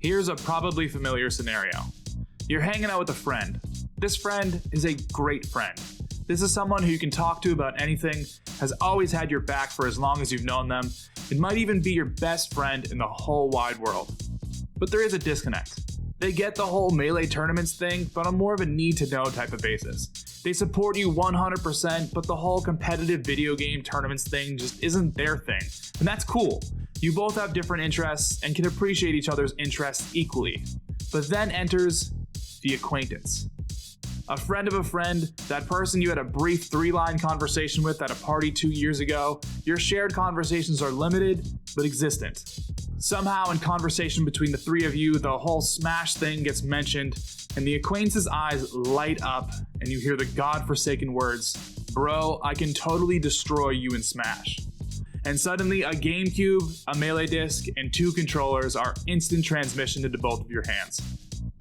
Here's a probably familiar scenario. You're hanging out with a friend. This friend is a great friend. This is someone who you can talk to about anything, has always had your back for as long as you've known them. It might even be your best friend in the whole wide world. But there is a disconnect. They get the whole Melee tournaments thing, but on more of a need-to-know type of basis. They support you 100%, but the whole competitive video game tournaments thing just isn't their thing. And that's cool. You both have different interests and can appreciate each other's interests equally. But then enters the acquaintance. A friend of a friend, that person you had a brief 3-line conversation with at a party 2 years ago. Your shared conversations are limited, but existent. Somehow in conversation between the three of you, the whole Smash thing gets mentioned, and the acquaintance's eyes light up, and you hear the godforsaken words, "Bro, I can totally destroy you in Smash." And suddenly a GameCube, a Melee disc, and 2 controllers are instant transmission into both of your hands.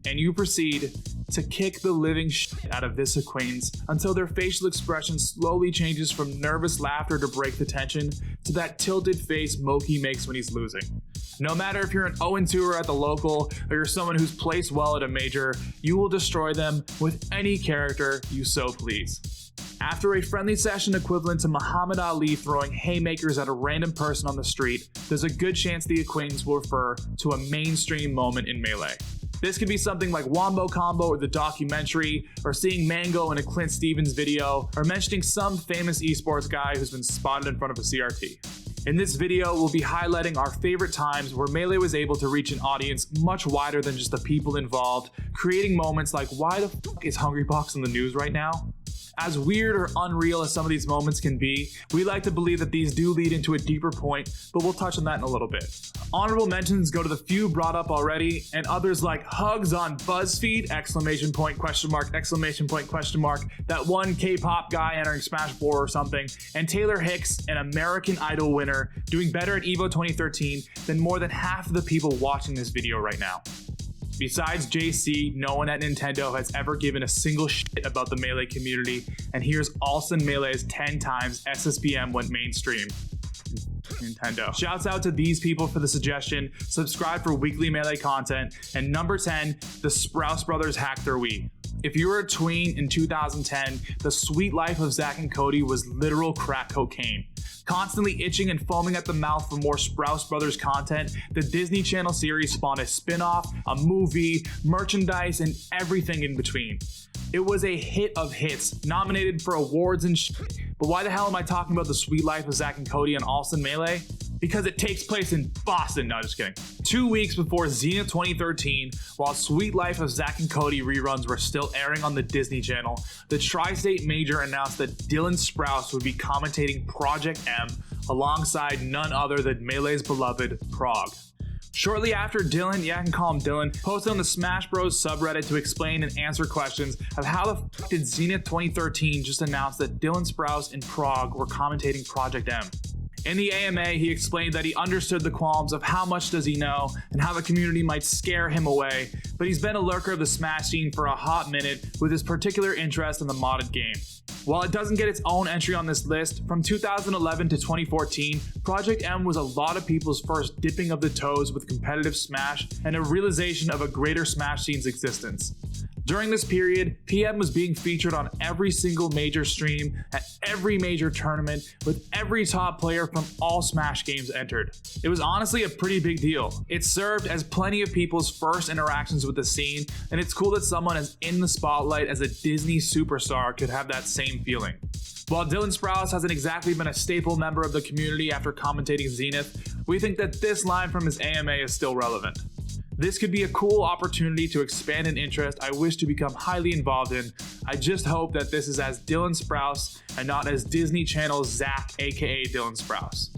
And you proceed to kick the living shit out of this acquaintance until their facial expression slowly changes from nervous laughter to break the tension to that tilted face Moki makes when he's losing. No matter if you're an 0-2er at the local or you're someone who's placed well at a major, you will destroy them with any character you so please. After a friendly session equivalent to Muhammad Ali throwing haymakers at a random person on the street, there's a good chance the acquaintance will refer to a mainstream moment in Melee. This could be something like Wombo Combo or the documentary, or seeing Mango in a Clint Stevens video, or mentioning some famous esports guy who's been spotted in front of a CRT. In this video, we'll be highlighting our favorite times where Melee was able to reach an audience much wider than just the people involved, creating moments like, why the fuck is Hungrybox in the news right now? As weird or unreal as some of these moments can be, we like to believe that these do lead into a deeper point, but we'll touch on that in a little bit. Honorable mentions go to the few brought up already, and others like hugs on BuzzFeed, exclamation point, question mark, exclamation point, question mark, that one K-pop guy entering Smash 4 or something, and Taylor Hicks, an American Idol winner, doing better at EVO 2013 than more than half of the people watching this video right now. Besides JC, no one at Nintendo has ever given a single shit about the Melee community, and here's Allston Melee's 10 times SSBM went mainstream. Nintendo. Shouts out to these people for the suggestion, subscribe for weekly Melee content, and number 10, the SPROUSE brothers hacked their Wii. If you were a tween in 2010, the sweet life of Zack and Cody was literal crack cocaine. Constantly itching and foaming at the mouth for more SPROUSE Brothers content, the Disney Channel series spawned a spin-off, a movie, merchandise, and everything in between. It was a hit of hits, nominated for awards and shit. But why the hell am I talking about the sweet life of Zack and Cody on Allston Melee? Because it takes place in Boston. No, just kidding. 2 weeks before Zenith 2013, while Sweet Life of Zack and Cody reruns were still airing on the Disney Channel, the Tri-State Major announced that Dylan Sprouse would be commentating Project M alongside none other than Melee's beloved Prague. Shortly after Dylan, yeah, I can call him Dylan, posted on the Smash Bros subreddit to explain and answer questions of how the f did Zenith 2013 just announce that Dylan Sprouse and Prague were commentating Project M. In the AMA, he explained that he understood the qualms of how much does he know and how the community might scare him away, but he's been a lurker of the Smash scene for a hot minute with his particular interest in the modded game. While it doesn't get its own entry on this list, from 2011 to 2014, Project M was a lot of people's first dipping of the toes with competitive Smash and a realization of a greater Smash scene's existence. During this period, PM was being featured on every single major stream, at every major tournament, with every top player from all Smash games entered. It was honestly a pretty big deal. It served as plenty of people's first interactions with the scene, and it's cool that someone as in the spotlight as a Disney superstar could have that same feeling. While Dylan Sprouse hasn't exactly been a staple member of the community after commentating Zenith, we think that this line from his AMA is still relevant. This could be a cool opportunity to expand an interest I wish to become highly involved in. I just hope that this is as Dylan Sprouse and not as Disney Channel's Zack, aka Dylan Sprouse.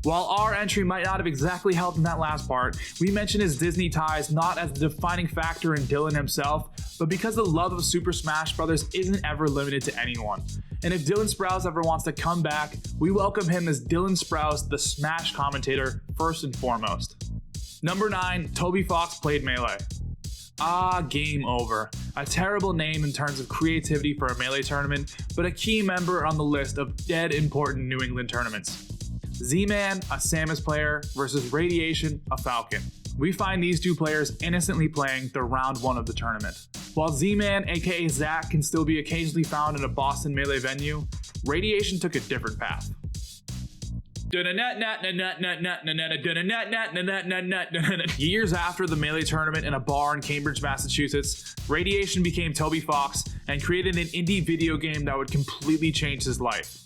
While our entry might not have exactly helped in that last part, we mention his Disney ties not as the defining factor in Dylan himself, but because the love of Super Smash Bros. Isn't ever limited to anyone. And if Dylan Sprouse ever wants to come back, we welcome him as Dylan Sprouse, the Smash commentator, first and foremost. Number 9, Toby Fox played Melee. Ah, game over. A terrible name in terms of creativity for a Melee tournament, but a key member on the list of dead important New England tournaments. Z-Man, a Samus player, versus Radiation, a Falcon. we find these two players innocently playing the round 1 of the tournament. While Z-Man aka Zach can still be occasionally found in a Boston Melee venue, Radiation took a different path. Years after the Melee tournament in a bar in Cambridge, Massachusetts, Radiation became Toby Fox and created an indie video game that would completely change his life.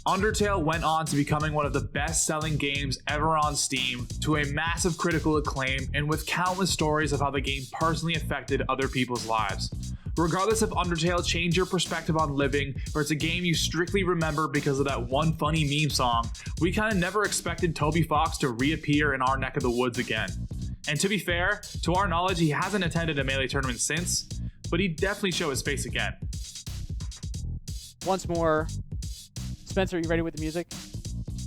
Undertale went on to becoming one of the best-selling games ever on Steam, to a massive critical acclaim, and with countless stories of how the game personally affected other people's lives. Regardless if Undertale changed your perspective on living, or it's a game you strictly remember because of that one funny meme song, we kinda never expected Toby Fox to reappear in our neck of the woods again. And to be fair, to our knowledge, he hasn't attended a Melee tournament since, but he'd definitely show his face again. Once more, Spencer, are you ready with the music?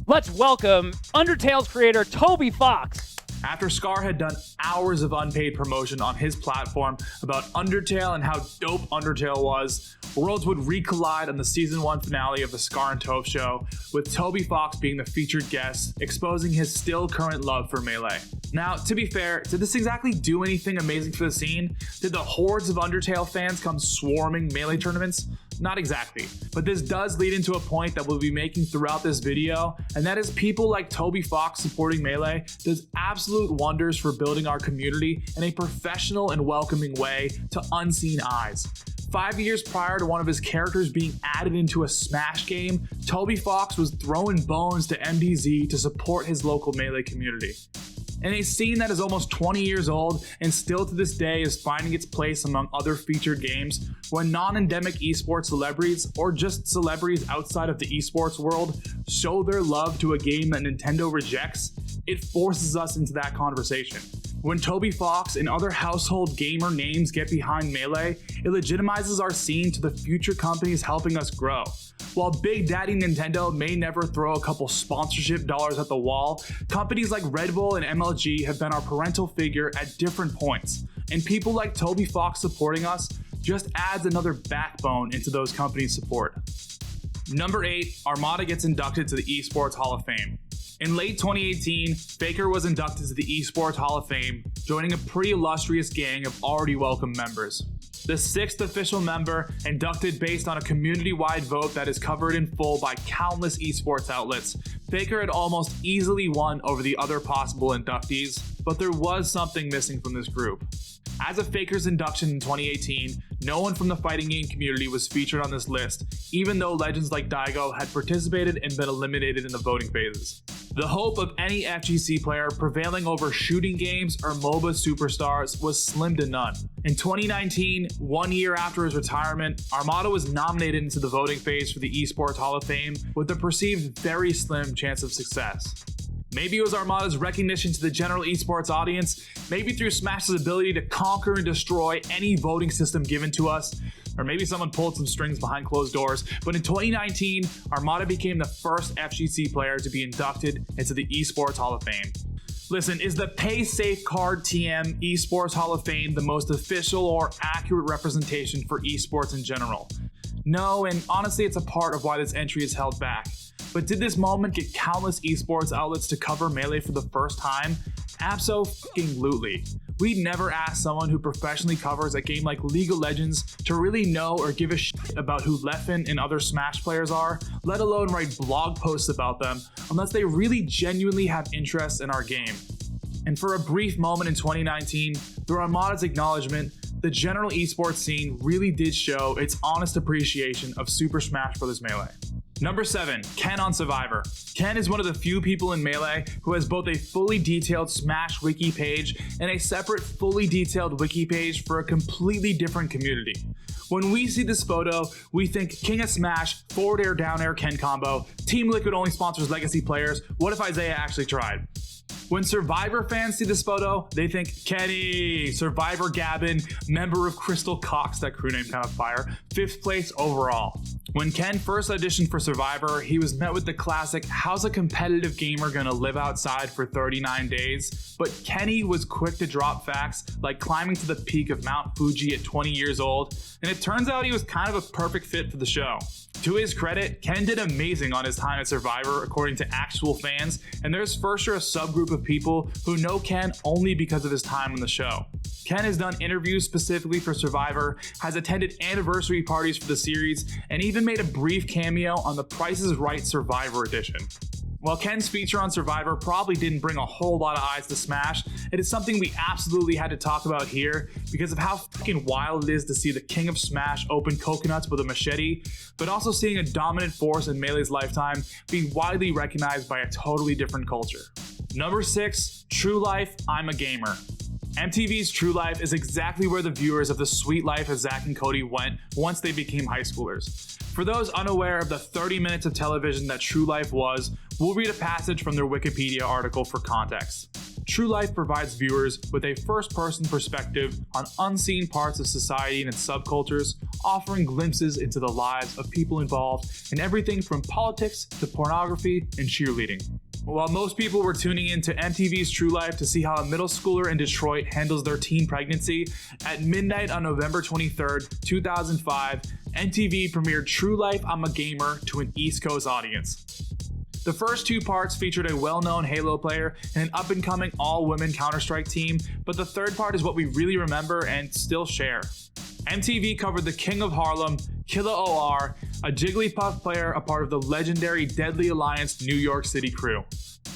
Let's welcome Undertale's creator, Toby Fox. After Scar had done hours of unpaid promotion on his platform about Undertale and how dope Undertale was, worlds would recollide on the Season 1 finale of the Scar and Toph show, with Toby Fox being the featured guest, exposing his still current love for Melee. Now, to be fair, did this exactly do anything amazing for the scene? Did the hordes of Undertale fans come swarming Melee tournaments? Not exactly, but this does lead into a point that we'll be making throughout this video, and that is people like Toby Fox supporting Melee does absolute wonders for building our community in a professional and welcoming way to unseen eyes. 5 years prior to one of his characters being added into a Smash game, Toby Fox was throwing bones to MDZ to support his local Melee community. In a scene that is almost 20 years old and still to this day is finding its place among other featured games, when non-endemic esports celebrities, or just celebrities outside of the esports world, show their love to a game that Nintendo rejects, it forces us into that conversation. When Toby Fox and other household gamer names get behind Melee, it legitimizes our scene to the future companies helping us grow. While Big Daddy Nintendo may never throw a couple sponsorship dollars at the wall, companies like Red Bull and MLG have been our parental figure at different points, and people like Toby Fox supporting us just adds another backbone into those companies' support. Number 8, Armada gets inducted to the ESPORTS Hall of Fame. In late 2018, Faker was inducted to the ESPORTS Hall of Fame, joining a pretty illustrious gang of already welcome members. The 6th official member, inducted based on a community-wide vote that is covered in full by countless esports outlets, Faker had almost easily won over the other possible inductees, but there was something missing from this group. As of Faker's induction in 2018, no one from the fighting game community was featured on this list, even though legends like Daigo had participated and been eliminated in the voting phases. The hope of any FGC player prevailing over shooting games or MOBA superstars was slim to none. In 2019, 1 year after his retirement, Armada was nominated into the voting phase for the Esports Hall of Fame with a perceived very slim chance of success. Maybe it was Armada's recognition to the general esports audience, maybe through Smash's ability to conquer and destroy any voting system given to us, or maybe someone pulled some strings behind closed doors, but in 2019, Armada became the first FGC player to be inducted into the Esports Hall of Fame. Listen, is the paysafecard TM Esports Hall of Fame the most official or accurate representation for esports in general? No, and honestly it's a part of why this entry is held back. But did this moment get countless esports outlets to cover Melee for the first time? Abso-fucking-lutely. We'd never ask someone who professionally covers a game like League of Legends to really know or give a shit about who Leffen and other Smash players are, let alone write blog posts about them, unless they really genuinely have interest in our game. And for a brief moment in 2019, through Armada's acknowledgement, the general esports scene really did show its honest appreciation of Super Smash Bros. Melee. Number 7, Ken on Survivor. Ken is one of the few people in Melee who has both a fully detailed Smash wiki page and a separate fully detailed wiki page for a completely different community. When we see this photo, we think King of Smash, forward air down air Ken combo, Team Liquid only sponsors legacy players, what if Isaiah actually tried? When Survivor fans see this photo, they think Kenny, Survivor Gavin, member of Crystal Cox, that crew name kind of fire, 5th place overall. When Ken first auditioned for Survivor, he was met with the classic, how's a competitive gamer gonna live outside for 39 days? But Kenny was quick to drop facts, like climbing to the peak of Mount Fuji at 20 years old, and it turns out he was kind of a perfect fit for the show. To his credit, Ken did amazing on his time at Survivor according to actual fans, and there's for sure a subgroup of of people who know Ken only because of his time on the show. Ken has done interviews specifically for Survivor, has attended anniversary parties for the series, and even made a brief cameo on The Price is Right Survivor Edition. While Ken's feature on Survivor probably didn't bring a whole lot of eyes to Smash, it is something we absolutely had to talk about here because of how fucking wild it is to see the king of Smash open coconuts with a machete, but also seeing a dominant force in Melee's lifetime be widely recognized by a totally different culture. Number 6, True Life, I'm a Gamer. MTV's True Life is exactly where the viewers of The Sweet Life of Zack and Cody went once they became high schoolers. For those unaware of the 30 minutes of television that True Life was, we'll read a passage from their Wikipedia article for context. True Life provides viewers with a first-person perspective on unseen parts of society and its subcultures, offering glimpses into the lives of people involved in everything from politics to pornography and cheerleading. While most people were tuning into MTV's True Life to see how a middle schooler in Detroit handles their teen pregnancy, at midnight on November 23rd, 2005, MTV premiered True Life, I'm a Gamer to an East Coast audience. The first 2 parts featured a well-known Halo player and an up-and-coming all-women Counter-Strike team, but the third part is what we really remember and still share. MTV covered the King of Harlem, Killa OR, a Jigglypuff player, a part of the legendary Deadly Alliance New York City crew.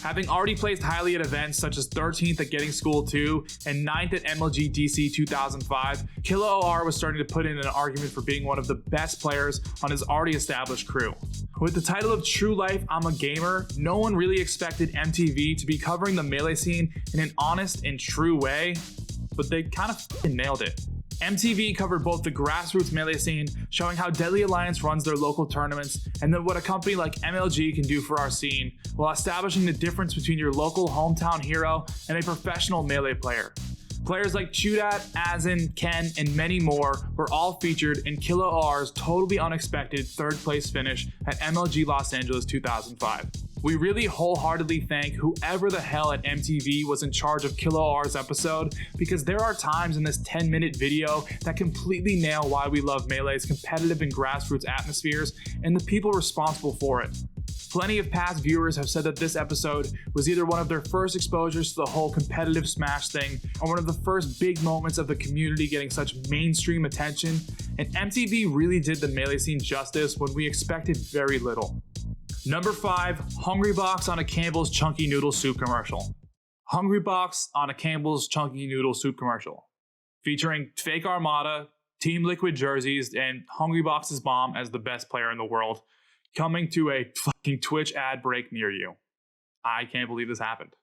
Having already placed highly at events such as 13th at Getting School 2 and 9th at MLG DC 2005, Killa OR was starting to put in an argument for being one of the best players on his already established crew. With the title of True Life, I'm a Gamer, no one really expected MTV to be covering the Melee scene in an honest and true way, but they kind of f***ing nailed it. MTV covered both the grassroots Melee scene, showing how Deadly Alliance runs their local tournaments, and then what a company like MLG can do for our scene, while establishing the difference between your local hometown hero and a professional Melee player. Players like Chudat, Azin, Ken, and many more were all featured in Killa OR's totally unexpected 3rd place finish at MLG Los Angeles 2005. We really wholeheartedly thank whoever the hell at MTV was in charge of Killa OR's episode, because there are times in this 10-minute video that completely nail why we love Melee's competitive and grassroots atmospheres and the people responsible for it. Plenty of past viewers have said that this episode was either one of their first exposures to the whole competitive Smash thing, or one of the first big moments of the community getting such mainstream attention, and MTV really did the Melee scene justice when we expected very little. Number 5, Hungrybox on a Campbell's Chunky Noodle Soup commercial. Hungrybox on a Campbell's Chunky Noodle Soup commercial, featuring fake Armada, Team Liquid jerseys, and Hungrybox's mom as the best player in the world, coming to a fucking Twitch ad break near you. I can't believe this happened.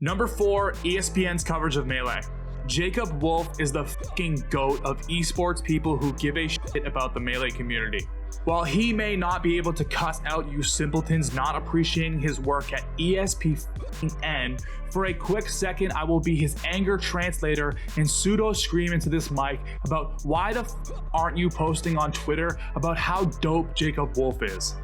Number 4, ESPN's coverage of Melee. Jacob Wolf is the fucking GOAT of esports people who give a shit about the Melee community. While he may not be able to cuss out you simpletons not appreciating his work at ESPN, for a quick second I will be his anger translator and pseudo scream into this mic about why the aren't you posting on Twitter about how dope Jacob Wolf is.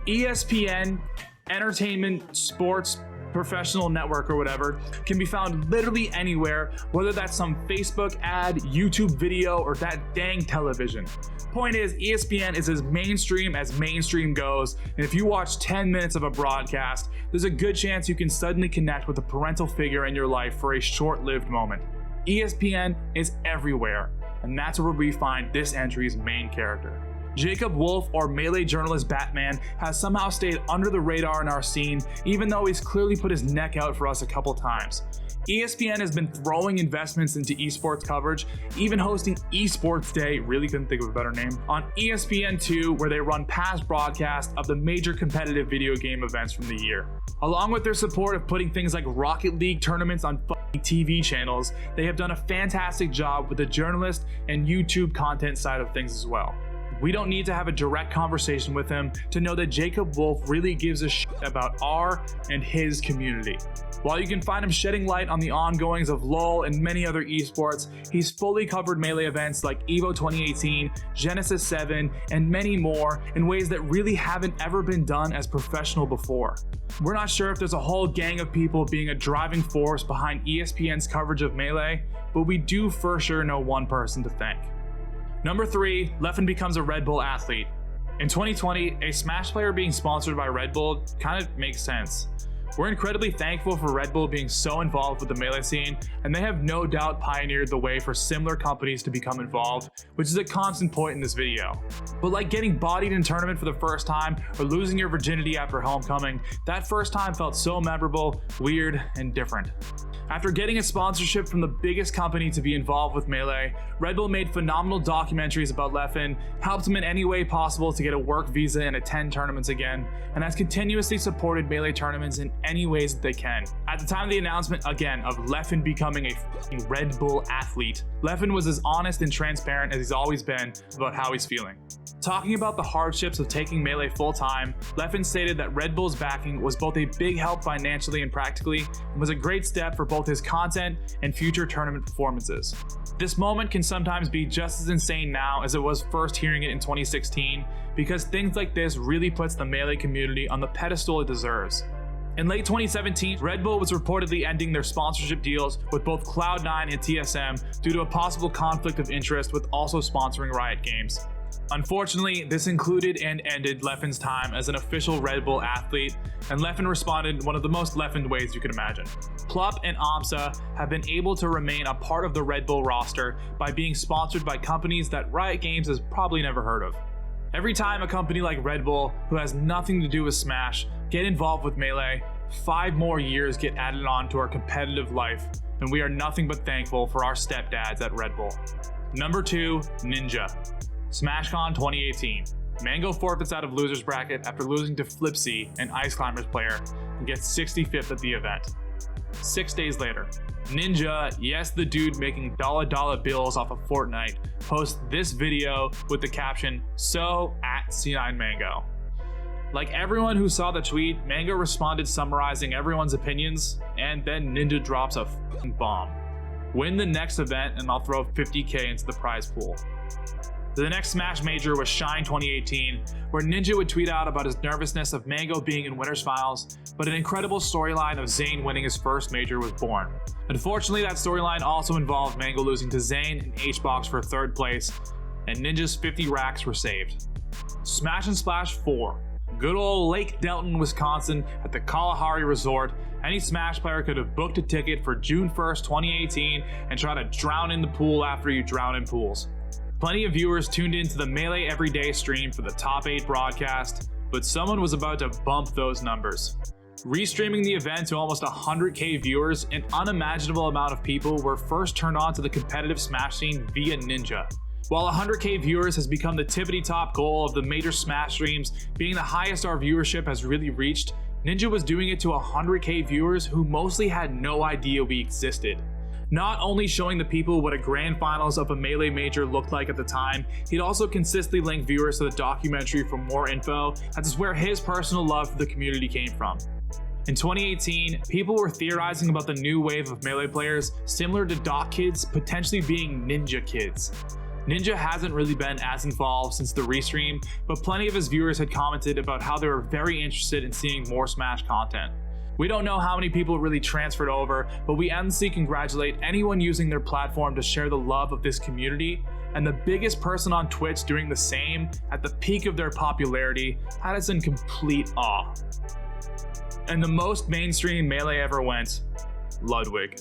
ESPN, entertainment, sports, professional network or whatever, can be found literally anywhere, whether that's some Facebook ad, YouTube video, or that dang television. Point is, ESPN is as mainstream goes, and if you watch 10 minutes of a broadcast, there's a good chance you can suddenly connect with a parental figure in your life for a short-lived moment. ESPN is everywhere, and that's where we find this entry's main character. Jacob Wolf, or Melee journalist Batman, has somehow stayed under the radar in our scene, even though he's clearly put his neck out for us a couple times. ESPN has been throwing investments into esports coverage, even hosting Esports Day, really couldn't think of a better name, on ESPN2, where they run past broadcasts of the major competitive video game events from the year. Along with their support of putting things like Rocket League tournaments on TV channels, they have done a fantastic job with the journalist and YouTube content side of things as well. We don't need to have a direct conversation with him to know that Jacob Wolf really gives a shit about our and his community. While you can find him shedding light on the ongoings of LoL and many other esports, he's fully covered Melee events like EVO 2018, Genesis 7, and many more in ways that really haven't ever been done as professional before. We're not sure if there's a whole gang of people being a driving force behind ESPN's coverage of Melee, but we do for sure know one person to thank. Number 3, Leffen becomes a Red Bull athlete. In 2020, a Smash player being sponsored by Red Bull kind of makes sense. We're incredibly thankful for Red Bull being so involved with the Melee scene, and they have no doubt pioneered the way for similar companies to become involved, which is a constant point in this video. But like getting bodied in tournament for the first time or losing your virginity after homecoming, that first time felt so memorable, weird, and different. After getting a sponsorship from the biggest company to be involved with Melee, Red Bull made phenomenal documentaries about Leffen, helped him in any way possible to get a work visa and attend tournaments again, and has continuously supported Melee tournaments in any ways that they can. At the time of the announcement, again, of Leffen becoming a Red Bull athlete, Leffen was as honest and transparent as he's always been about how he's feeling. Talking about the hardships of taking Melee full-time, Leffen stated that Red Bull's backing was both a big help financially and practically, and was a great step for both his content and future tournament performances. This moment can sometimes be just as insane now as it was first hearing it in 2016, because things like this really puts the Melee community on the pedestal it deserves. In late 2017, Red Bull was reportedly ending their sponsorship deals with both Cloud9 and TSM due to a possible conflict of interest with also sponsoring Riot Games. Unfortunately, this included and ended Leffen's time as an official Red Bull athlete, and Leffen responded in one of the most Leffen ways you could imagine. Plup and AMSA have been able to remain a part of the Red Bull roster by being sponsored by companies that Riot Games has probably never heard of. Every time a company like Red Bull, who has nothing to do with Smash, get involved with Melee, 5 more years get added on to our competitive life, and we are nothing but thankful for our stepdads at Red Bull. Number 2, Ninja. SmashCon 2018. Mango forfeits out of loser's bracket after losing to Flipsy, an Ice Climbers player, and gets 65th at the event. 6 days later, Ninja, yes the dude making dollar bills off of Fortnite, posts this video with the caption, "So at C9 Mango." Like everyone who saw the tweet, Mango responded summarizing everyone's opinions, and then Ninja drops a f***ing bomb. Win the next event and I'll throw 50k into the prize pool. The next Smash Major was Shine 2018, where Ninja would tweet out about his nervousness of Mango being in Winners Finals, but an incredible storyline of Zayn winning his first major was born. Unfortunately, that storyline also involved Mango losing to Zayn and HBOX for 3rd place, and Ninja's 50 racks were saved. Smash and Splash 4. Good old Lake Delton, Wisconsin at the Kalahari Resort. Any Smash player could have booked a ticket for June 1st, 2018 and try to drown in the pool after you drown in pools. Plenty of viewers tuned into the Melee Everyday stream for the top 8 broadcast, but someone was about to bump those numbers. Restreaming the event to almost 100k viewers, an unimaginable amount of people were first turned on to the competitive Smash scene via Ninja. While 100k viewers has become the tippity-top goal of the major Smash streams, being the highest our viewership has really reached, Ninja was doing it to 100k viewers who mostly had no idea we existed. Not only showing the people what a grand finals of a Melee major looked like at the time, he'd also consistently link viewers to the documentary for more info. That's where his personal love for the community came from. In 2018, people were theorizing about the new wave of Melee players, similar to Doc Kids potentially being Ninja Kids. Ninja hasn't really been as involved since the restream, but plenty of his viewers had commented about how they were very interested in seeing more Smash content. We don't know how many people really transferred over, but we endlessly congratulate anyone using their platform to share the love of this community, and the biggest person on Twitch doing the same at the peak of their popularity had us in complete awe. And the most mainstream Melee ever went, Ludwig.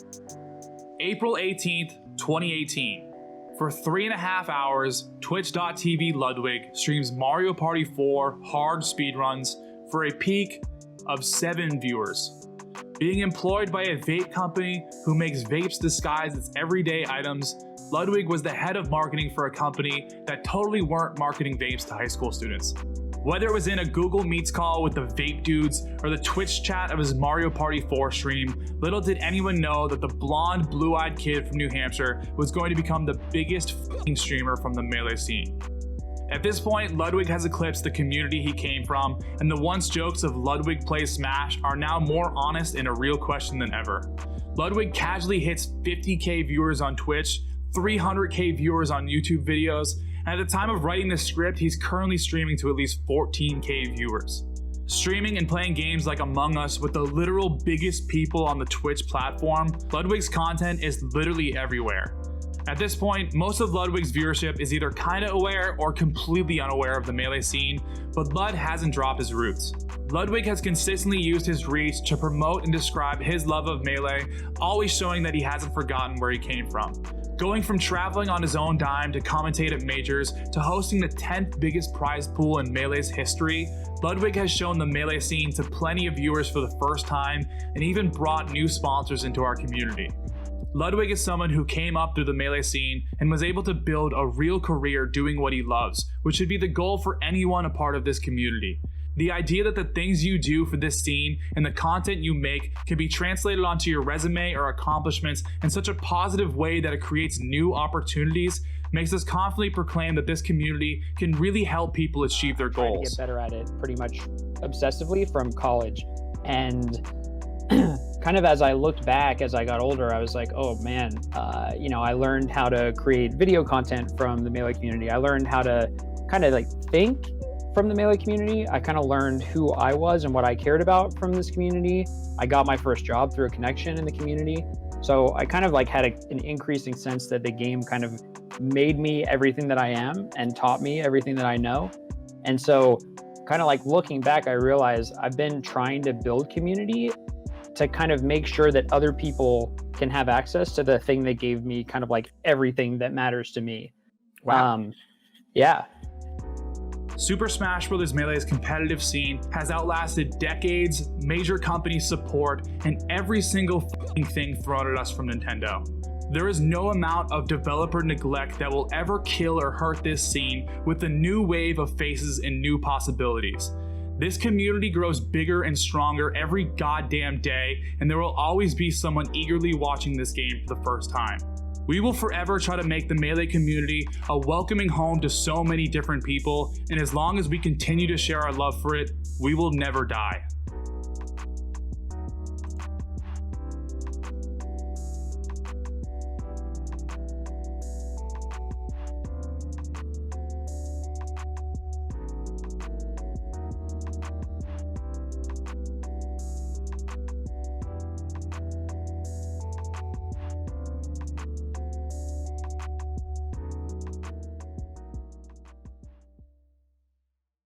April 18th, 2018. For 3.5 hours, twitch.tv Ludwig streams Mario Party 4 hard speedruns for a peak of 7 viewers. Being employed by a vape company who makes vapes disguised as everyday items, Ludwig was the head of marketing for a company that totally weren't marketing vapes to high school students. Whether it was in a Google Meets call with the vape dudes or the Twitch chat of his Mario Party 4 stream, little did anyone know that the blonde, blue-eyed kid from New Hampshire was going to become the biggest f***ing streamer from the Melee scene. At this point, Ludwig has eclipsed the community he came from, and the once jokes of Ludwig plays Smash are now more honest and a real question than ever. Ludwig casually hits 50k viewers on Twitch, 300k viewers on YouTube videos, and at the time of writing this script, he's currently streaming to at least 14k viewers. Streaming and playing games like Among Us with the literal biggest people on the Twitch platform, Ludwig's content is literally everywhere. At this point, most of Ludwig's viewership is either kinda aware or completely unaware of the Melee scene, but Lud hasn't dropped his roots. Ludwig has consistently used his reach to promote and describe his love of Melee, always showing that he hasn't forgotten where he came from. Going from traveling on his own dime to commentate at majors to hosting the 10th biggest prize pool in Melee's history, Ludwig has shown the Melee scene to plenty of viewers for the first time and even brought new sponsors into our community. Ludwig is someone who came up through the Melee scene and was able to build a real career doing what he loves, which should be the goal for anyone a part of this community. The idea that the things you do for this scene and the content you make can be translated onto your resume or accomplishments in such a positive way that it creates new opportunities makes us confidently proclaim that this community can really help people achieve their goals. Trying to get better at it pretty much obsessively from college. And kind of as I looked back as I got older, I was like, oh man, I learned how to create video content from the Melee community. I learned how to kind of like think from the Melee community. I kind of learned who I was and what I cared about from this community. I got my first job through a connection in the community. So I kind of like had an increasing sense that the game kind of made me everything that I am and taught me everything that I know. And so kind of like looking back, I realized I've been trying to build community to kind of make sure that other people can have access to the thing that gave me kind of like everything that matters to me. Wow. Yeah. Super Smash Bros. Melee's competitive scene has outlasted decades, major company support, and every single thing thrown at us from Nintendo. There is no amount of developer neglect that will ever kill or hurt this scene with the new wave of faces and new possibilities. This community grows bigger and stronger every goddamn day, and there will always be someone eagerly watching this game for the first time. We will forever try to make the Melee community a welcoming home to so many different people, and as long as we continue to share our love for it, we will never die.